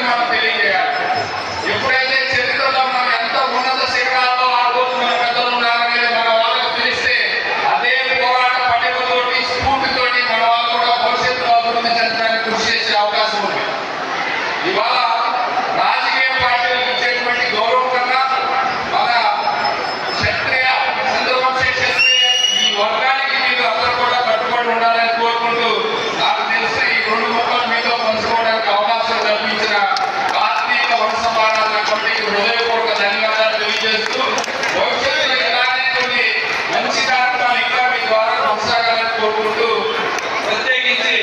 మనం తెలియజేయాలి. ఎప్పుడైతే చరిత్రలో మనం ఎంత ఉన్నత శిఖరాల్లో ఆ రోజు మన పెద్దలు ఉన్నారనేది మన వాళ్ళకి తెలిస్తే అదే పోరాట పటిమతోటి స్ఫూర్తితోటి మన వాళ్ళు కూడా భవిష్యత్తులో అభివృద్ధి చెందడానికి కృషి చేసే అవకాశం ఉంది. ఇవాళ రాజకీయ పార్టీలకు ఇచ్చేటువంటి గౌరవం కన్నా మన క్షత్రియ చంద్రవంశ క్షత్రియ ఈ వర్గానికి మీరు అందరూ కూడా కట్టుబడి ఉండాలని కోరుకుంటూ నాకు తెలిసిన ఈ 2 ముక్కలు మీతో పంచుకోవడానికి అవకాశం కల్పించిన కార్తీక వంశ సమారాధన కమిటీకి హృదయపూర్వక ధన్యవాదాలు తెలియజేస్తూ భవిష్యత్తులో ఇలానే కొన్ని మంచి కార్యక్రమాలు ఇంకా మీ ద్వారా కొనసాగాలని కోరుకుంటూ ప్రత్యేకించి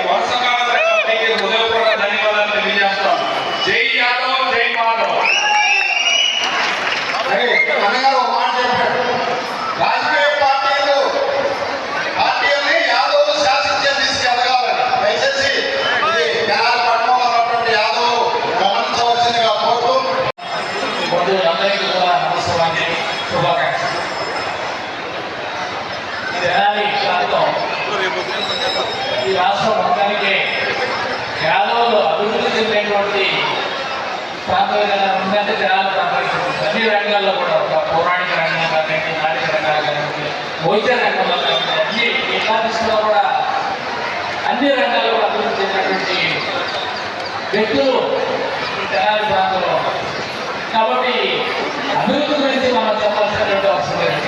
వంశ సమారాధన కమిటీకి హృదయపూర్వక ధన్యవాదాలు తెలియజేస్తాం. జై యాదవ్, జై మాధవ్. అన్నగారు ఒక మాట చెప్పాడు, రాజకీయ పార్టీని యాదవ్ శాసించే తీసుకెళ్ళగాలని. దయచేసి ఇది తెనాలి పట్టణంలో ఉన్నటువంటి యాదవ్ గమనించవలసిందిగా కోరుతూ అందరికీ కూడా నమస్కారాన్ని, శుభాకాంక్షలు. తెనాలి ప్రాంతం ఈ రాష్ట్రం మొత్తానికి యాదవులు అభివృద్ధి చెందినటువంటి ప్రాంతం ఏదైనా ఉందంటే తెనాలి ప్రాంతానికి అన్ని రంగాల్లో కూడా ఒక పౌరాణిక రంగం కానివ్వండి, నాటక రంగాలు కానివ్వండి, వైద్య రంగంలో కానివ్వండి, అన్ని ఎకానమిక్స్లో కూడా అన్ని రంగాల్లో కూడా అభివృద్ధి చెందినటువంటి వ్యక్తులు ఈ తెనాలి ప్రాంతంలో ఉన్నారు. కాబట్టి అభివృద్ధి గురించి మనం చెప్పాల్సినటువంటి అవసరం లేదు.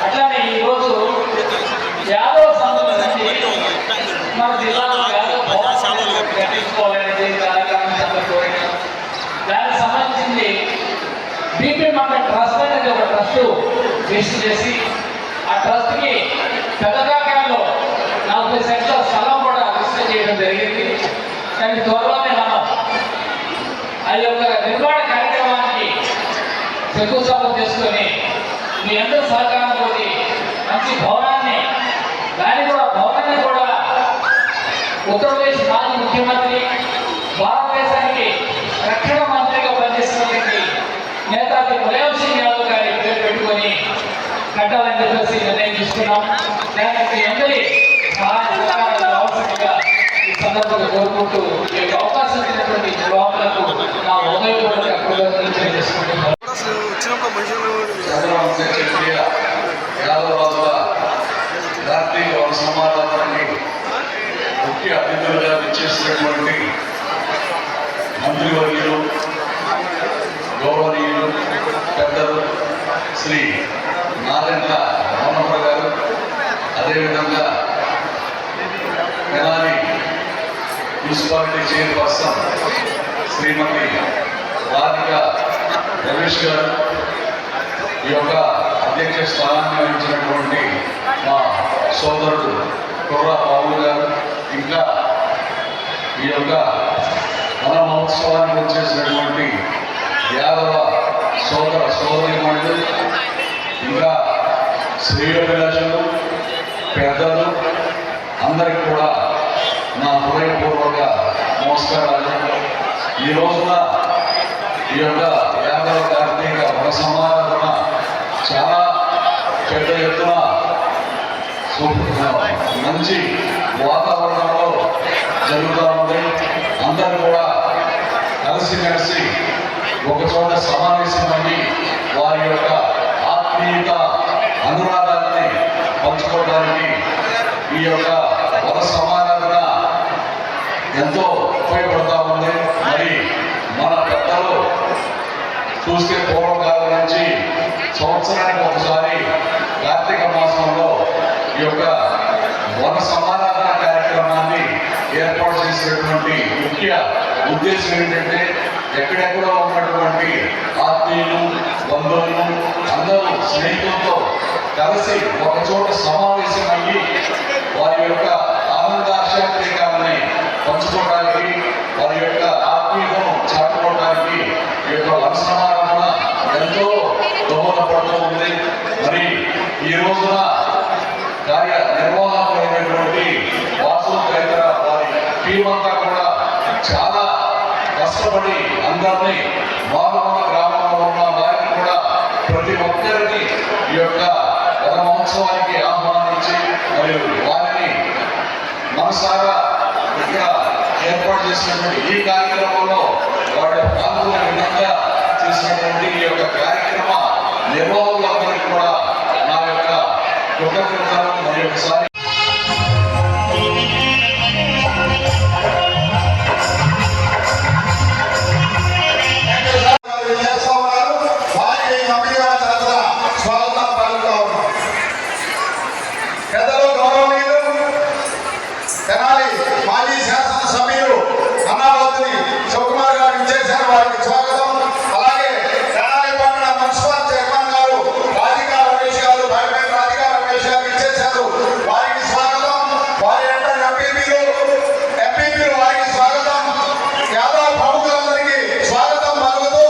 అట్లానే ఈరోజు యాదవ్ సంబంధించి మన జిల్లాలో యాదవ్ కట్టించుకోవాలనేది కార్యక్రమం కోరిక. దానికి సంబంధించింది బీపీ మండల్ ట్రస్ట్ అనేది ఒక ట్రస్ట్ రిజిస్టర్ చేసి ఆ ట్రస్ట్కి పెద్దకాకాయలో 40 సెంట్ల స్థలం కూడా రిజిస్టర్ చేయడం జరిగింది. కానీ త్వరలోనే మనం ఆ యొక్క నిర్మాణ కార్యక్రమానికి శంకుస్థాపన చేసుకొని మీ అందరి సహకారంతో మంచి భవనాన్ని కూడా ఉత్తరప్రదేశ్ మాజీ ముఖ్యమంత్రి, భారతదేశానికి రక్షణ మంత్రిగా పనిచేస్తున్నటువంటి నేతాజీ ములాయం సింగ్ యాదవ్ గారి పేరు పెట్టుకొని కట్టాలని చెప్పేసి నిర్ణయం తీసుకున్నాం. దానికి అందరి సహాయ సహకారాలు అవసరంగా ఈ సందర్భంగా కోరుకుంటూ ఈ అవకాశం ఇచ్చినటువంటి యువకులకు నా హృదయపూర్వక కృతజ్ఞతలు తెలియజేసుకుంటున్నాను. కార్తీక వంశ సమారాధనకి ముఖ్య అతిథులుగా విచ్చేసినటువంటి మంత్రివర్యులు, గౌరవనీయులు, పెద్దలు శ్రీ నారాయణ మోహనప్ప గారు, అదేవిధంగా తెనాలి మున్సిపాలిటీ చైర్పర్సన్ శ్రీమతి రాధిక రమేష్ గారు, ఈ యొక్క అధ్యక్ష స్థానాన్ని వహించినటువంటి మా సోదరుడు కుర్రా బాబు గారు, ఇంకా ఈ యొక్క వన మహోత్సవానికి వచ్చేసినటువంటి యాదవ సోదర సోదరీమణులు, ఇంకా శ్రేయోభిలాషులు, పెద్దలు అందరికీ కూడా నా హృదయపూర్వక నమస్కారాలు. ఈ రోజున ఈ యొక్క యాదవ కార్తీక వన సమారాధన చాలా పెద్ద ఎత్తున మంచి వాతావరణంలో జరుగుతూ ఉంది. అందరూ కూడా కలిసి ఒక చోట సమావేశమై వారి యొక్క ఆత్మీయత అనురాగాన్ని పంచుకోవడానికి ఈ యొక్క వన సమారాధన ఎంతో ఉపయోగపడతా ఉంది. మరి మన పెద్దలు చూస్తే పూర్వకాలం నుంచి సంవత్సరానికి ఒకసారి కార్తీక మాసంలో ఈ యొక్క వన సమారాధన కార్యక్రమాన్ని ఏర్పాటు చేసినటువంటి ముఖ్య ఉద్దేశం ఏంటంటే ఎక్కడెక్కడో ఉన్నటువంటి ఆత్మీయులు, బంధువులు అందరూ స్నేహితులతో కలిసి ఒక చోట సమావేశమయ్యి వారి యొక్క ఆనందాక్షేత్రికాలని పంచుకోవడానికి, వారి యొక్క ఆత్మీయతను చాటుకోవడానికి ఈ యొక్క వన సమారాధన ఎంతో దోహదపడుతూ ఉంది. మరి ఈ రోజున కార్యనిర్వాహకులైనటువంటి వాసు తదితర వారి టీం అంతా కూడా చాలా కష్టపడి అందరినీ మారుమూల గ్రామంలో ఉన్న వారిని కూడా ప్రతి ఒక్కరిని ఈ యొక్క వన మహోత్సవానికి ఆహ్వానించి మరియు వారిని మనసారా ఇక్కడ ఏర్పాటు చేసినటువంటి ఈ కార్యక్రమంలో వాళ్ళు పాల్గొనే విధంగా చేసినటువంటి ఈ యొక్క కార్యక్రమ నిర్వాహకులందరికీ కూడా నా యొక్క కృతజ్ఞతలు మరి ఒకసారి తెనాలి మాజీ శాసనసభ్యులు అన్నాబోతుని శివకుమార్ గారు ఇచ్చేశారు, వారికి స్వాగతం. అలాగే తెనాలి పట్టణ మున్సిపల్ చైర్మన్ గారు రాధికా రమేష్ గారు, భయపేట రాధికా రమేష్ గారు ఇచ్చేశారు, వారికి స్వాగతం. వారి యొక్క ఎంపీపీలు వారికి స్వాగతం. యాదవ్ ప్రముఖులందరికీ స్వాగతం పలుకుతూ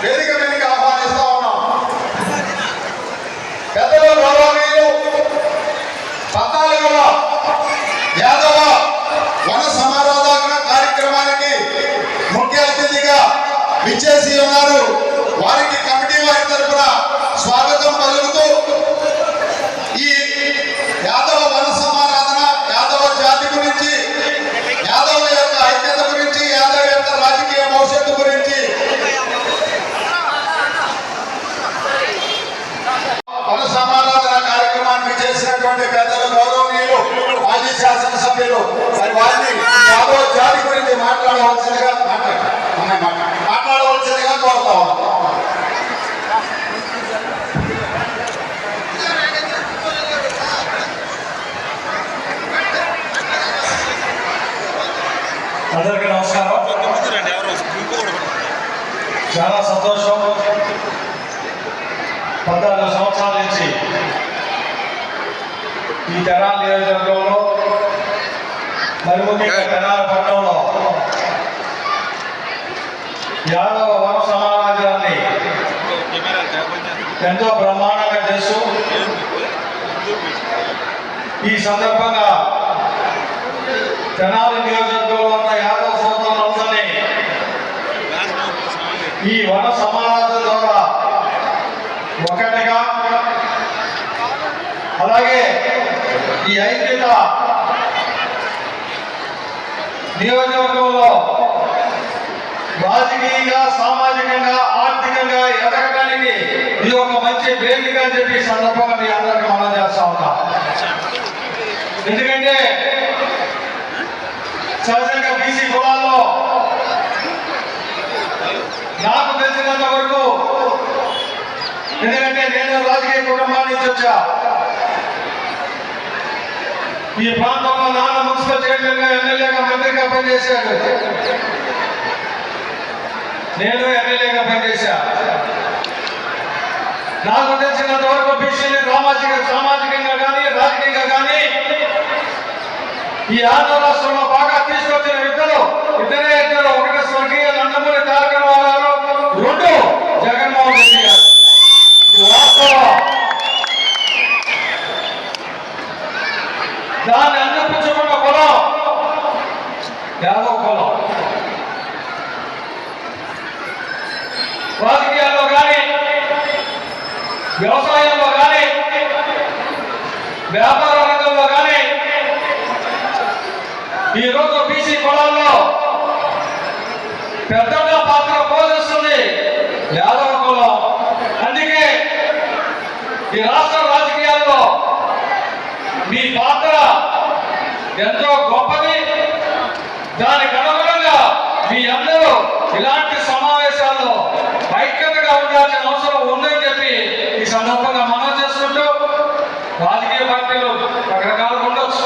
వేదిక మీదకి ఆహ్వానిస్తా ఉన్నాం. పెద్దలు గౌరవనీయులు 14వ యాదవ వన సమారాధన కార్యక్రమానికి ముఖ్య అతిథిగా విచ్చేసి ఉన్నారు. వారికి కమిటీ వారి తరఫున స్వాగతం పలుకుతూ ఈ యాదవ వన సమారాధన యాదవ జాతి గురించి, యాదవుల యొక్క ఐక్యత గురించి, యాదవ యొక్క రాజకీయ భవిష్యత్తు గురించి వన సమారాధన కార్యక్రమాన్ని చేసినటువంటి పెద్దలు గౌరవనీయులు మాజీ శాసనసభ్యులు మరి వారిని యాదవ జాతి గురించి మాట్లాడవలసిందిగా కోరుతా ఉన్నాం. అందరికీ నమస్కారం. చాలా సంతోషం. 14 సంవత్సరాల నుంచి ఈ తెనాలి నియోజకవర్గంలో మరి ముఖ్యంగా తెనాలి పట్టణంలో యాదవ వన సమాజాన్ని ఎంతో బ్రహ్మాండంగా చేస్తూ ఈ సందర్భంగా తెనాలి నియోజకవర్గంలో ఉన్న యాదవ సోదరులందరినీ ఈ వన సమారాధన ద్వారా ఒకటిగా, అలాగే ఈ ఐక్యత నియోజకవర్గంలో రాజకీయంగా, సామాజికంగా, ఆర్థికంగా ఎదగడానికి ఇది ఒక మంచి వేదిక అని చెప్పి ఈ సందర్భంగా మీ అందరికీ మనం చేస్తా ఉంటాం. ఎందుకంటే సహజంగా బీసీ కులాల్లో నాకు తెలిసినంత వరకు, ఎందుకంటే నేను రాజకీయ కుటుంబాల నుంచి వచ్చా, ఈ ప్రాంతంలో నాన్న మున్సిపల్ చైర్మన్ గా, ఎమ్మెల్యేగా, మంత్రిగా పనిచేశాడు. నేను ఎమ్మెల్యేగా పనిచేశా. నాకు తెలిసినంత వరకు బీసీలు సామాజికంగా కానీ, రాజకీయంగా కానీ ఈ ఆంధ్ర రాష్ట్రంలో బాగా తీసుకొచ్చిన ఇద్దరు, ఒకటి స్వర్గీయ నందమూరి తారక రామారావు గారు, 2 జగన్మోహన్ రెడ్డి గారు. ఇది వాస్తవం. దాన్ని అందిపుచ్చుకున్న కులం యాదవ కులం. రాజకీయాల్లో కానీ, వ్యవసాయంలో కానీ, వ్యాపార రంగంలో కానీ ఈరోజు బీసీ కులాల్లో పెద్దగా పాత్ర పోషిస్తుంది యాదవ కులం. అందుకే ఈ రాష్ట్ర రాజకీయాల్లో మీ పాత్ర ఎంతో గొప్పది. దానికి అనుగుణంగా మీ అందరూ ఇలాంటి సమావేశాల్లో ఐక్యతగా ఉండాల్సిన అవసరం ఉందని చెప్పి ఈ సందర్భంగా మనం చేసుకుంటూ, రాజకీయ పార్టీలు రకరకాలుగా ఉండొచ్చు,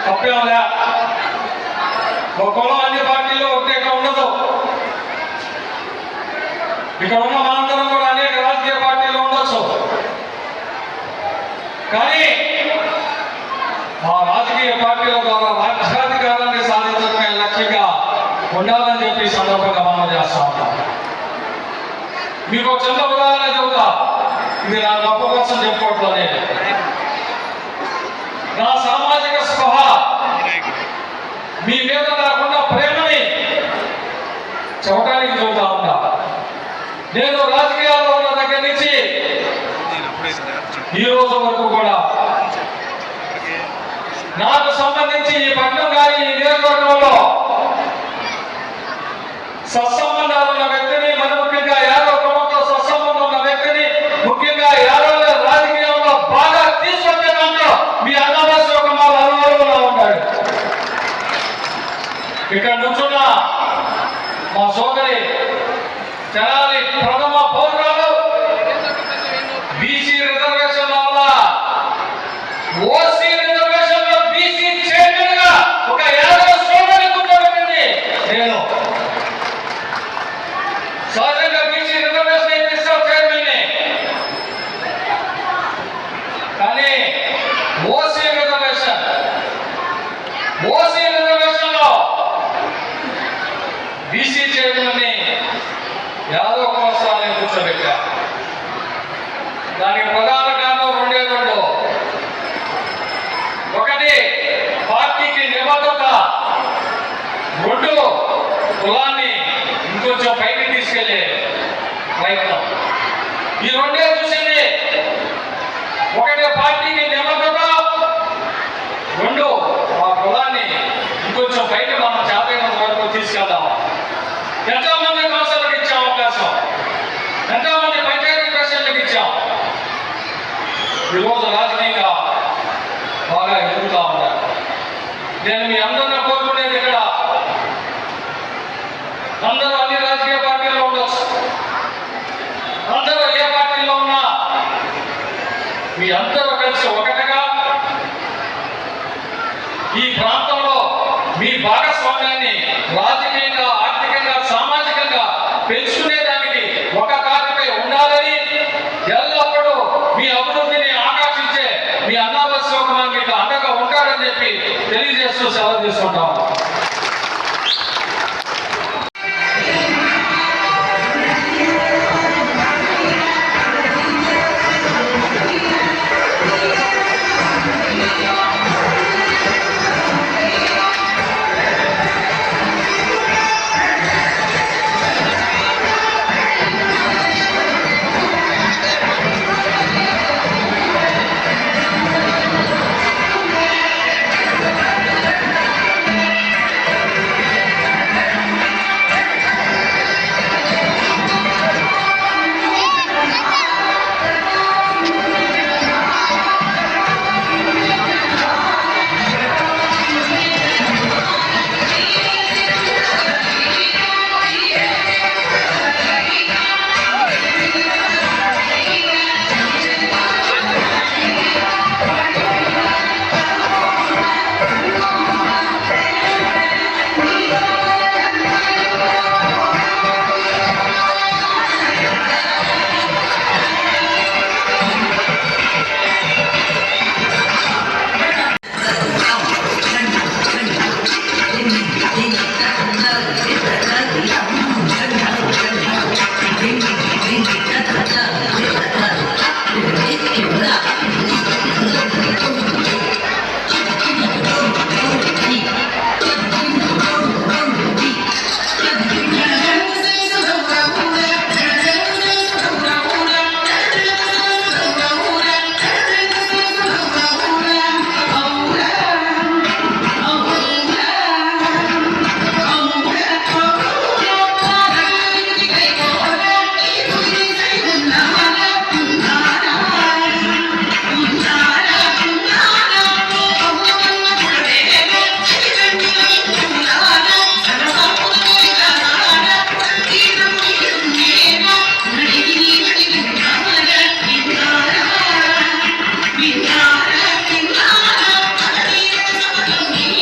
తప్పేమలే. ఒక కులం అన్ని పార్టీల్లో ఒకటే ఉండదు. ఇక్కడ ఉన్న మనందరం కూడా అనేక రాజకీయ పార్టీలు ఉండొచ్చు. కానీ ఆ రాజకీయ పార్టీల ద్వారా రాజ్యాధికారాన్ని సాధించడమే లక్ష్యంగా ఉండాలని చెప్పి ఈ సందర్భంగా మనం చేస్తా ఉంటాం. మీకు ఒక చిన్న ఉదాహరణ చెబుతా. ఇది నా గొప్ప కోసం చెప్పుకోవట్లేదు నేను. నా సామాజిక స్పృహ, మీ మీద నాకున్న ప్రేమని చెప్పడానికి చెబుతా ఉంటా. నేను రాజకీయాల్లో ఉన్న దగ్గర నుంచి ఈ రోజు వరకు కూడా నాకు సంబంధించి ఈ పట్టణం కానీ ఈ నియోజకవర్గంలో సత్సంబంధాలు ఉన్న వ్యక్తిని, మరి ముఖ్యంగా యాదవ కుటుంబంతో సత్సంబంధం ఉన్న వ్యక్తిని, ముఖ్యంగా యాదవ రాజకీయంలో బాగా తీసుకొచ్చే దాంట్లో మీ అన్నదాసు ఒక మా అనుభవంలో ఉంటాడు. ఇక్కడ నుంచున్న మా సోదరి తెనాలి ప్రథమ పౌరురాలు బీసీ రిజర్వేషన్ వల్ల ఓసీ రిజర్వేషన్ లో బీసీ చైర్మన్ గా ఒక యాదవ సోదరి కూర్చోబెట్టింది. నేను సహజంగా బీసీ రిజర్వేషన్ ఇప్పిస్తాం చైర్మన్ ని, కానీ ఓసీ రిజర్వేషన్ లో బీసీ చైర్మన్ ని యాదవ కుమారస్వామిని కూర్చోబెట్టా. దానికి ప్రధాన కారణం రెండు. ఒకటి పార్టీకి నిబద్ధత, రెండు కులాన్ని ఇంకొంచెం పైకి తీసుకెళ్లే ప్రయత్నం. ఈ రెండే చూసింది. ఒకటి పార్టీకి నిబద్ధత, రెండు ఆ కులాన్ని ఇంకొంచెం పైకి మనం చేతైనంత వరకు తీసుకెళ్దాం. ఎంతోమంది కౌన్సిలర్లకు ఇచ్చాం అవకాశం, ఎంతోమంది పంచాయతీ ప్రెసిడెంట్లకు ఇచ్చాం. ఈరోజు రాజకీయంగా బాగా ఎదుగుతా ఉన్నారు. నేను మీ అందరినీ కోరుకునేది, ఇక్కడ అందరూ అన్ని రాజకీయ పార్టీల్లో ఉండొచ్చు, అందరూ ఏ పార్టీలో ఉన్నా మీ అందరూ కలిసి ఒకటిగా ఈ ప్రాంతంలో మీ భాగస్వామ్యాన్ని రాజకీయంగా, ఆర్థికంగా, సామాజికంగా పెంచుకునేదానికి ఒక తాటిపై ఉండాలని, ఎల్లప్పుడూ మీ అభివృద్ధిని ఆకాంక్షించే మీ అన్నాబస్ శివకుమార్ మీకు అండగా ఉంటారని చెప్పి తెలియజేస్తూ సెలవు